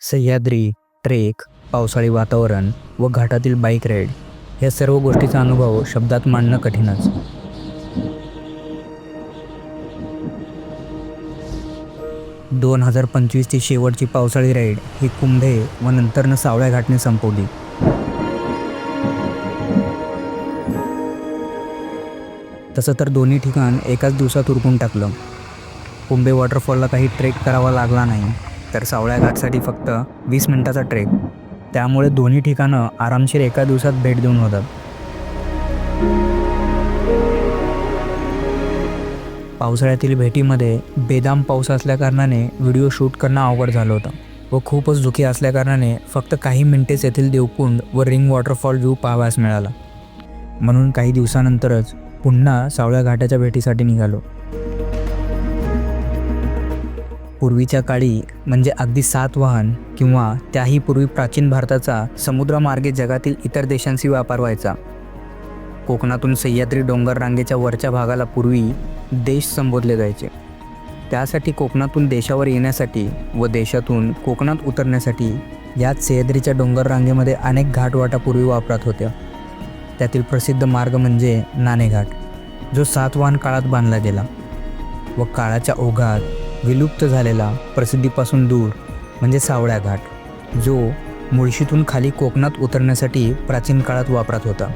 Sahyadri, trek, पावसाळी वातावरण व घाटातील बाईक राईड या सर्व गोष्टीचा अनुभव शब्दात मांडणं कठीणच. 2025ची शेवटची पावसाळी राईड ही कुंभे व नंतरनं सावळ्या घाटने संपवली. तसं तर दोन्ही ठिकाण एकाच दिवसात उरकून टाकलं. कुंभे वॉटरफॉलला काही ट्रेक करावा लागला नाही, तर सावळ्या घाटसाठी फक्त 20 मिनिटाचा ट्रेक. त्यामुळे दोन्ही ठिकाणं आरामशीर एका दिवसात भेट देऊन होतात. पावसाळ्यातील भेटीमध्ये बेदाम पाऊस असल्याकारणाने व्हिडिओ शूट करणं अवघड झालं होतं व खूपच धुके असल्याकारणाने फक्त काही मिनिटेच येथील देवकुंड व रिंग वॉटरफॉल व्ह्यू पाहावयास मिळाला. म्हणून काही दिवसानंतरच पुन्हा सावळ्या घाटाच्या भेटीसाठी निघालो. पूर्वीच्या काळी म्हणजे अगदी सातवाहन किंवा त्याही पूर्वी प्राचीन भारताचा समुद्रमार्गे जगातील इतर देशांशी व्यापार व्हायचा. कोकणातून सह्याद्री डोंगर रांगेच्या वरच्या भागाला पूर्वी देश संबोधले जायचे. त्यासाठी कोकणातून देशावर येण्यासाठी व देशातून कोकणात उतरण्यासाठी याच सह्याद्रीच्या डोंगर रांगेमध्ये अनेक घाटवाटा पूर्वी वापरात होत्या. त्यातील प्रसिद्ध मार्ग म्हणजे नाणेघाट, जो सातवाहन काळात बांधला गेला व काळाच्या ओघात विलुप्त झालेला प्रसिद्धीपासून दूर म्हणजे सावळ्या घाट, जो मुळशीतून खाली कोकणात उतरण्यासाठी प्राचीन काळात वापरात होता.